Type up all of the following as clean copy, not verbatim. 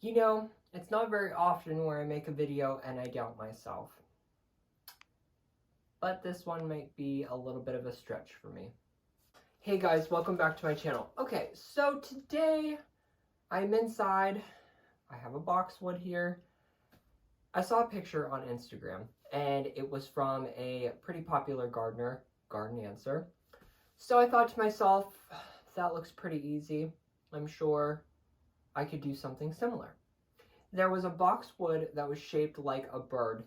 You know, it's not very often where I make a video and I doubt myself. But this one might be a little bit of a stretch for me. Hey guys, welcome back to my channel. Okay, so today I'm inside. I have a boxwood here. I saw a picture on Instagram and it was from a pretty popular gardener, Garden Answer. So I thought to myself, that looks pretty easy. I'm sure I could do something similar. There was a boxwood that was shaped like a bird.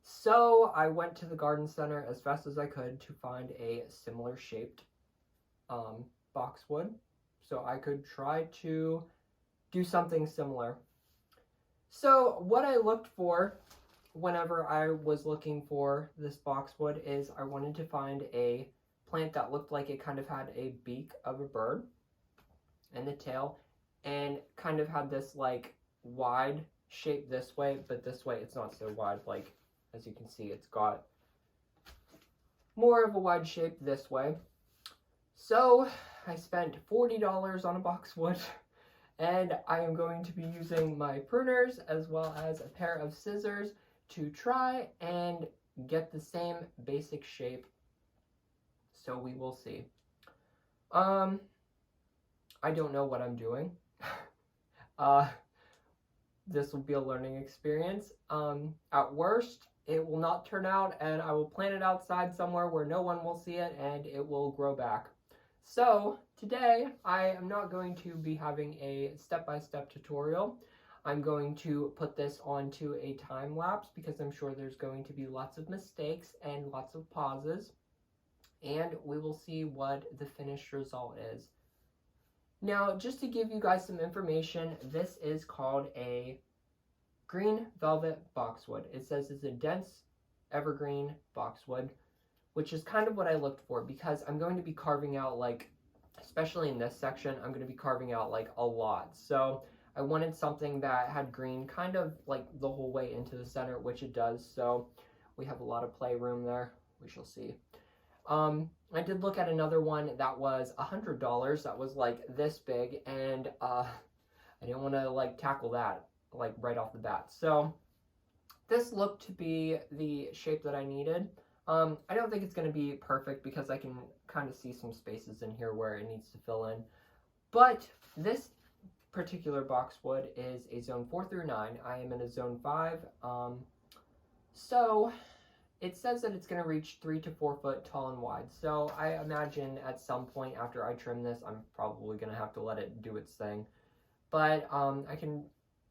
So I went to the garden center as fast as I could to find a similar shaped boxwood so I could try to do something similar. So what I looked for whenever I was looking for this boxwood is I wanted to find a plant that looked like it kind of had a beak of a bird and the tail and kind of had this like wide shape this way, but this way it's not so wide. Like, as you can see, it's got more of a wide shape this way. So I spent $40 on a boxwood, and I am going to be using my pruners as well as a pair of scissors to try and get the same basic shape. So we will see. I don't know what I'm doing. This will be a learning experience. At worst, it will not turn out and I will plant it outside somewhere where no one will see it and it will grow back. So today I am not going to be having a step-by-step tutorial. I'm going to put this onto a time lapse because I'm sure there's going to be lots of mistakes and lots of pauses, and we will see what the finished result is. Now, just to give you guys some information, this is called a green velvet boxwood. It says it's a dense evergreen boxwood, which is kind of what I looked for because I'm going to be carving out, like, especially in this section, I'm going to be carving out like a lot. So I wanted something that had green kind of like the whole way into the center, which it does. So we have a lot of playroom there. We shall see. I did look at another one that was $100 that was like this big, and I didn't want to like tackle that like right off the bat. So this looked to be the shape that I needed. I don't think it's going to be perfect because I can kind of see some spaces in here where it needs to fill in. But this particular boxwood is a zone 4 through 9. I am in a zone 5. So it says that it's going to reach 3 to 4 foot tall and wide. So I imagine at some point after I trim this, I'm probably going to have to let it do its thing. But I can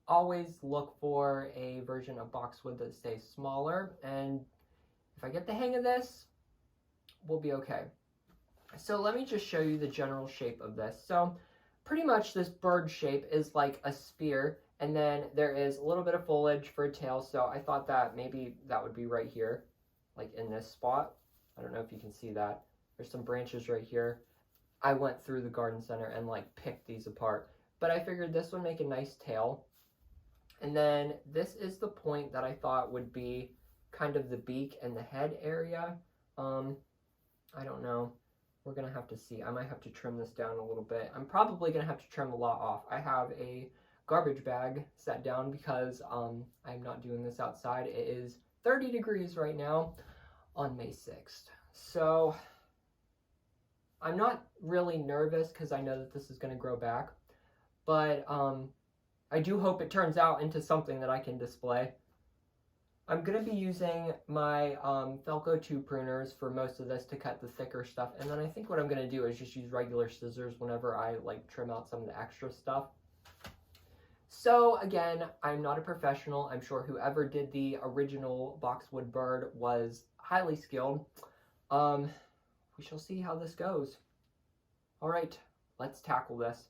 always look for a version of boxwood that stays smaller. And if I get the hang of this, we'll be okay. So let me just show you the general shape of this. So pretty much this bird shape is like a spear. And then there is a little bit of foliage for a tail. So I thought that maybe that would be right here, like in this spot. I don't know if you can see that. There's some branches right here. I went through the garden center and like picked these apart, but I figured this would make a nice tail. And then this is the point that I thought would be kind of the beak and the head area. I don't know. We're gonna have to see. I might have to trim this down a little bit. I'm probably gonna have to trim a lot off. I have a garbage bag set down because I'm not doing this outside. It is 30 degrees right now on May 6th. So I'm not really nervous because I know that this is going to grow back, but I do hope it turns out into something that I can display. I'm going to be using my Felco 2 pruners for most of this to cut the thicker stuff, and then I think what I'm going to do is just use regular scissors whenever I like trim out some of the extra stuff. So again, I'm not a professional. I'm sure whoever did the original boxwood bird was highly skilled. We shall see how this goes. All right, let's tackle this.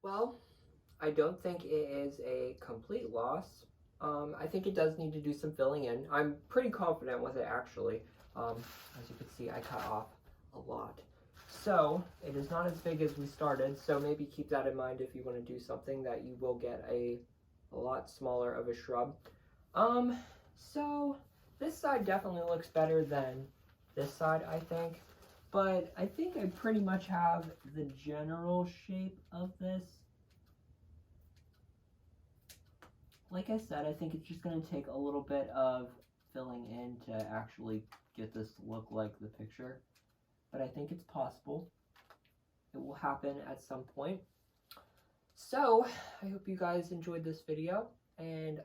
Well, I don't think it is a complete loss. I think it does need to do some filling in. I'm pretty confident with it, actually. As you can see, I cut off a lot. So it is not as big as we started, so maybe keep that in mind if you want to do something, that you will get a lot smaller of a shrub. So this side definitely looks better than this side, I think. But I think I pretty much have the general shape of this. Like I said, I think it's just going to take a little bit of filling in to actually get this to look like the picture. But I think it's possible. It will happen at some point. So, I hope you guys enjoyed this video, and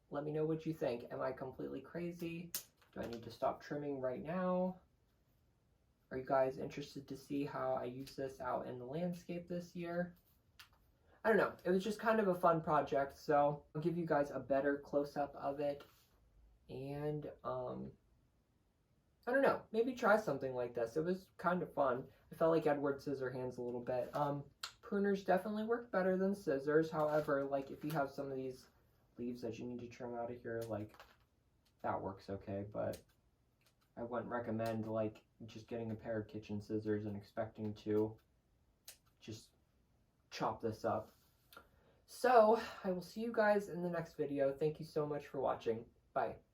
let me know what you think. Am I completely crazy? Do I need to stop trimming right now? Are you guys interested to see how I use this out in the landscape this year? I don't know. It was just kind of a fun project, so I'll give you guys a better close-up of it. And, I don't know. Maybe try something like this. It was kind of fun. I felt like Edward Scissorhands a little bit. Pruners definitely work better than scissors. However, like, if you have some of these leaves that you need to trim out of here, like, that works okay. But I wouldn't recommend, like, just getting a pair of kitchen scissors and expecting to just chop this up. So, I will see you guys in the next video. Thank you so much for watching. Bye.